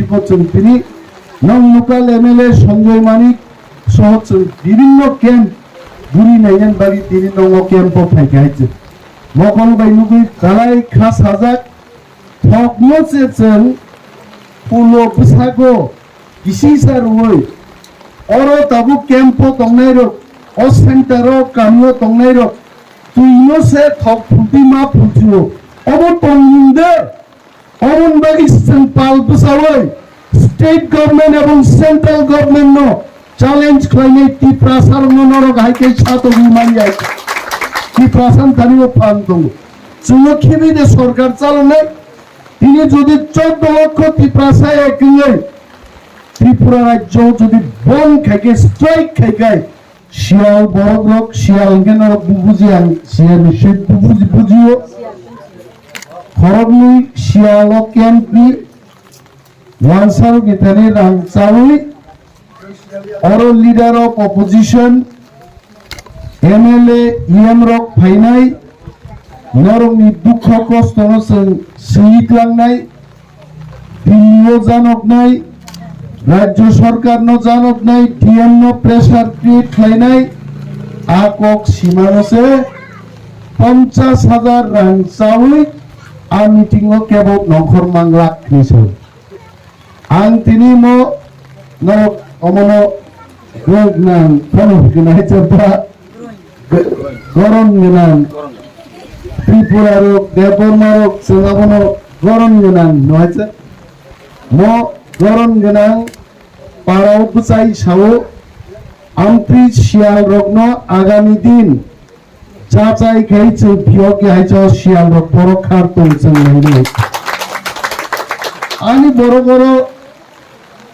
Leadership হচ্ছেন তিনি নং লোকাল এমএলএ সঞ্জয় মানিক সহ বিভিন্ন ক্যাম্প বুড়ি নাইয়ান বাড়ি তিনি নং ক্যাম্প ফাইকাইছে মকল বাইনুগুই কালাই খাস হাজাক থকনো চেচেন পুলো বসাগো কিসি সার ওই অর তাবু ক্যাম্প তংনাই রক অ সেন্টার কামিও তংনাই রক তুইনো সে থক ফুটি মা ফুটিও অব তংদে অমন বাগি পাল বসাওই স্টেট গভর্নমেন্ট এবং সেন্ট্রাল গভর্নমেন্ট নো চ্যালেঞ্জ খাইনে টি প্রাসার নরক হাইকে ছাতো বিমারিয়া টি প্রাসান খানিও ফান দङ जोङो खेबिने सरकार चालनाय তিনি যদি 14 লক্ষ ত্রিপ্রাসায় একই ত্রিপুরা রাজ্য যদি বন খাইকে স্ট্রাইক খাইকে শিয়াল বড়গ্রক শিয়াল গেনার বুবুজি আন শিয়াল নিশ্চয় বুঝিও খরবনি শিয়াল ক্যাম্পনি ওয়ানসার গেতানি রাংচাউই অর leader of opposition MLA EM রক ফাইনাই নরমনি দুঃখ কষ্ট সহিতলাंनाय দিল্লিও জানক নাই রাজ্য সরকার নো জানক নাই ডিএম নো প্রেসার ক্রিয়েট খাইনাই আকক সীমানসে 50,000 রাং চাউই আ মিটিং ও কেবল নখর মাংলা কৃষক আং তিনি মো নরক অমন গনান ফনকিনাই চপা গরম গনান ত্রিপুরার দেববর্মার সঙ্গাবন গরম গনান নয়ছে মো গরম গনান পারাও বুচাই সাও আমপ্রি শিয়াল রগ্ন আগামী দিন চাচাই খাইছে ভিওকে হাইছ শিয়াল রগ পরখার তোলছেন নাই আমি বড় বড়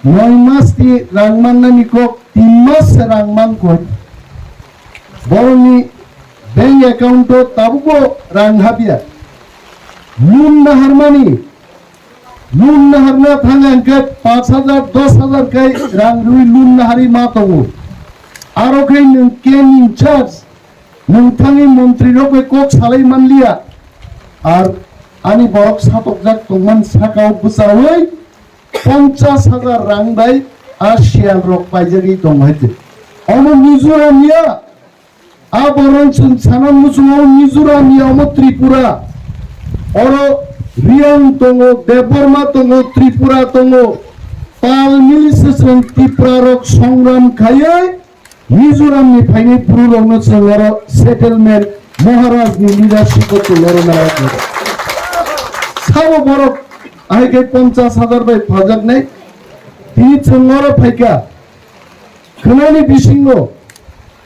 9 মাস তি রাংমান নামি কক 3 মাস রাংমান কই বড়নি ব্যাংক অ্যাকাউন্ট তাবুকো রাং হাবিয়া নুন নাহারমানি নুন নাহারনা থাঙ্গাंके 5000 10000 কাই রাং রুই নুন নাহারি মা তঙ্গো আরো কাই নং কেন ইনচার্জ নংথাंनि মন্ত্রী রবে কক সালাই মানলিয়া আর আনি বরক সাতক জাক তংমান সাকাও বুসাওই 50,000 রাং বাই আর শিয়াল রক পাইজাগি দং হইতে অন মিজোরামিয়া আ বরং সানাম মুসুমো মিজোরামিয়া অম ত্রিপুরা অর রিয়ং তঙ্গো দেববর্মা তঙ্গো ত্রিপুরা তঙ্গো পাল মিলিসেসন ত্রিপুরা রক সংগ্রাম খাইয়ে মিজোরামনি ফাইনে পুরো রংনো সঙ্গর সেটেলমেন্ট মহারাজ নি লিডারশিপ তো লরনায় সাবো বরক আইকে 50,000 বাই ফাজাক নাই তিনি সঙ্গর ফাইকা খনানি বিসিঙ্গ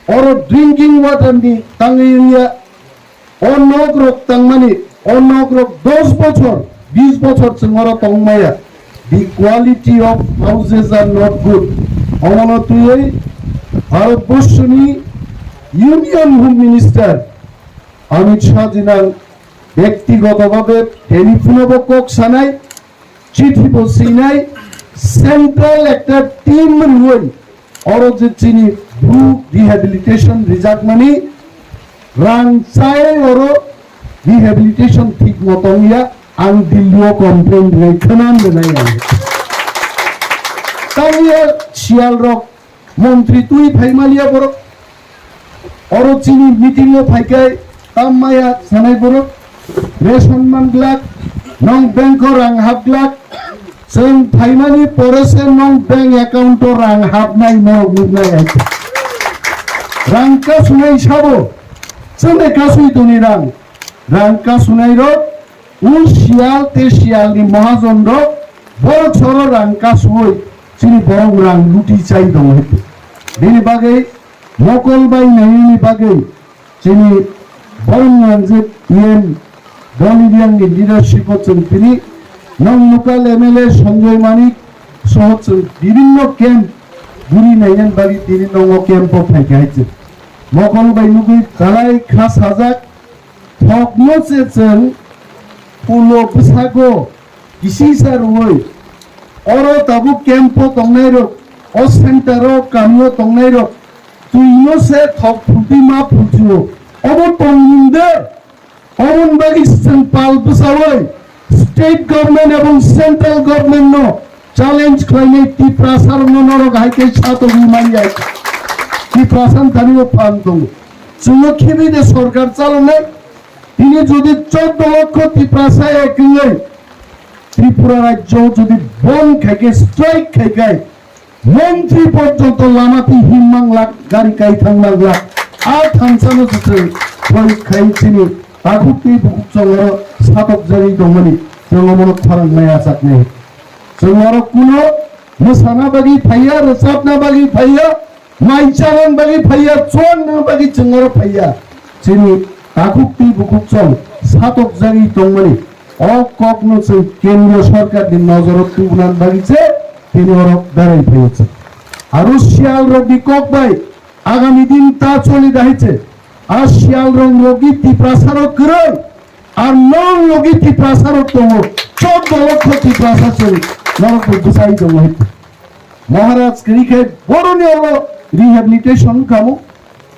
অর ড্রিঙ্কিং ওয়াটার নি তাঙ্গিয়া অনগ্রক তাংমানি অনগ্রক 10 বছর 20 বছর সঙ্গর তংমায়া the quality of houses are not good অমন তুই ভারতবর্ষনি union home minister Amit Shah জিনার ব্যক্তিগতভাবে টেলিফোন বকক সানাই চিঠি বসিনাই সেন্ট্রাল একটা টিম রুই অরজে চিনি ব্লু রিহ্যাবিলিটেশন রিজার্ভ মানি রাংচাই অর রিহ্যাবিলিটেশন ঠিক মতন ইয়া আং দিল্লিও কমপ্লেন রেখনান নাই তাইয়া শিয়াল রক মন্ত্রী তুই ফাইমালিয়া বড় অর চিনি মিটিং ও ফাইকাই তামায়া সানাই বড় রেশনমান গ্লাক নং ব্যাংক রাং হাব গ্লাক जों फाइमानि परेसे नং ব্যাংক অ্যাকাউন্ট রাং হাব নাই ন মুগনাই আছে রাংকা সুনাই সাবো চনে কাসুই তুনি রাংকা সুনাই র উল শিয়াল তে শিয়াল নি মহাজন র বড় ছড় রাংকা সুই চিনি বরং রাং লুটি চাই দং হইতে বিনি বাগে মকল বাই নাইনি বাগে চিনি বরং যে ইএম বলিভিয়ান নি লিডারশিপ হচ্ছেন তিনি নং লোকাল এমএলএ সঞ্জয় মানিক সহ বিভিন্ন ক্যাম্প বুড়ি নাইয়ান বাড়ি তিনি নং ক্যাম্প ফাইকাইছে মকল বাইনুগুই কালাই খাস হাজাক থকনো চেচেন পুলো বসাগো কিসি সার ওই অর তাবু ক্যাম্প তংনাই রক অ সেন্টার কামিও তংনাই রক তুইনো সে থক ফুটি মা ফুটিও অব তংদে অমন বাগি পাল বসাওই স্টেট গভর্নমেন্ট এবং সেন্ট্রাল গভর্নমেন্ট নো চ্যালেঞ্জ চ্যালেঞ্জ খাইনে তি প্রাসার নরক হাইকে সাত অভিমানিয়ায় তি প্রাসান তানিও ফান দङ जोङो खेबिदे सरकार चालनाय তিনি যদি 14 লক্ষ তি প্রাসায় একলাই ত্রিপুরা রাজ্য যদি বন খাইকে স্ট্রাইক খাইকে মন্ত্রী পর্যন্ত লামাতি হিমমাং লাখ গাড়ি কাই থাংলাং লাখ আর থামসানো যেতে পরীক্ষায় চিনি তাগুতি বুকচংর সাতক জারি দङनि जोङो মনে फारांनाय आसाक नै जोङो कुनो मोसाना बागि फाया रोजाबना बागि फाया माइचारन बागि फाया चोन बागि जोङो फाया चिनि तागुति बुकचं सातक जारि दङनि অকগ্ন কেন্দ্রীয় সরকারের নজর তুলনার বাগিছে তিনি ওরক দাঁড়াই পেয়েছে আর শিয়াল রোগী ককবাই আগামী দিন তা চলে যাইছে আর শিয়াল রং রোগী তি প্রসারক করে আর নন রোগী তি প্রসারক দङ 14 লক্ষ তি প্রসার চলে নরক বুঝাই দङ হইতে মহারাজ ক্রিকে বড়নি হলো রিহ্যাবিলিটেশন কামো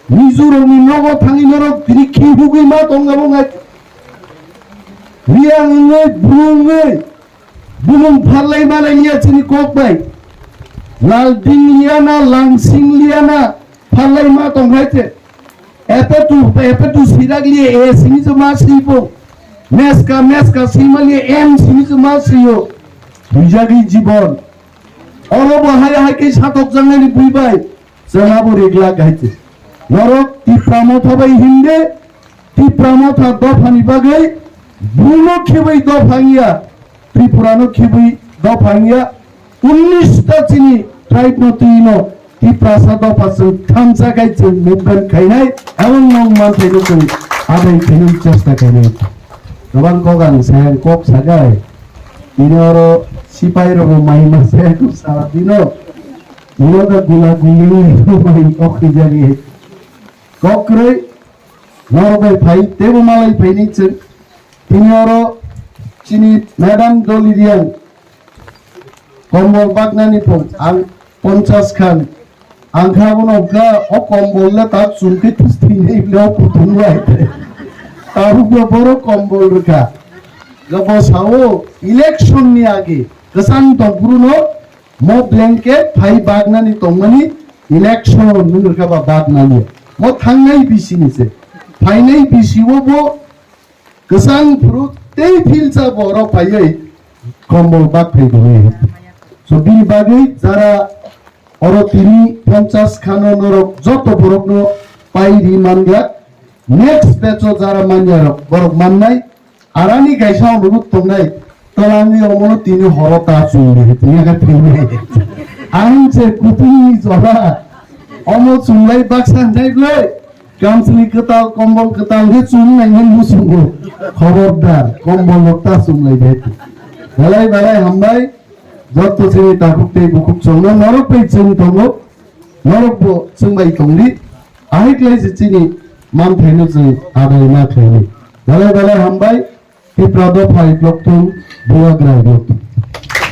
মিজোরামনি নগ থাঙি নরক ত্রিখি হুগি মা দङাবঙাই riangwe bulung pharlai malai liya chini kokbai lal ding liana langsing liana pharlai ma tonghaite epetu sirak liye e sini ma sipo meska sima liye em sini ma siyo bijagi jibon orobo hai ke satok jangani buibai janabo regla gaite norok ti pramotha bai hinde ti pramotha dofani bagai বুনো খেবই দফাঙ্গিয়া ত্রিপুরানো খেবই দফাঙ্গিয়া 19টা চিনি tribe নতুইনো তি প্রাসা দফাসে থামসা গাইছে মুগন খাইনাই এবং নং মানথাইনো जों আদাই খাইनो চেষ্টা খাইनाय गोबां गगान सायां कक सागाय इनोरो सिपाइ रगो माइ मासे कु सारा दिनो इनोदा गुला गुली माइ अखि जागी कक्रै नरबाय फाइ तेबो मालाय फाइनि जों তিনি আরো চিনি ম্যাডাম দলিরিয়ান কম্বল বাগনানি আং 50 খান আংখাবন অগা ও কম্বললে তা চুলকে তিনে ইবলে কুতুম রাইতে তারু বড় কম্বল রেখা গবসাও ইলেকশন নি আগে গসান তগুরুনো মো ব্ল্যাঙ্কেট ফাই বাগনানি তংমানি ইলেকশন নুরকা বা বাগনানি মো থাংনাই বিসিনিছে ফাইনাই বিসিবো Kesang fruit tei filsa boro payai kombol bak payai. So bini bagai jara oro tini 50 khano norok joto borok no pairi mangla next becho jara manjarok borok mannai arani gaisa nubut tongnai tolangi omono tini horota chungri tini ga tini angche kupini jora omo chunglai baksan jaiglai কামসলি কেতাল কম্বল কেতাল হে চুন নাই মুসুঙ্গো খবরদার কম্বল লোকটা চুমলাই দেতি বেলাই বেলাই হামবাই যত চিনি তাকুতে বুকুক চংনা নরক পে চিন তঙ্গ নরক চংবাই তংলি আহিকলাই চিনি মান থাইনো जों আদাই না খাইনি বেলাই বেলাই হামবাই তি প্রাদ ফাই ব্লক তুম বুয়াগ্রাই ব্লক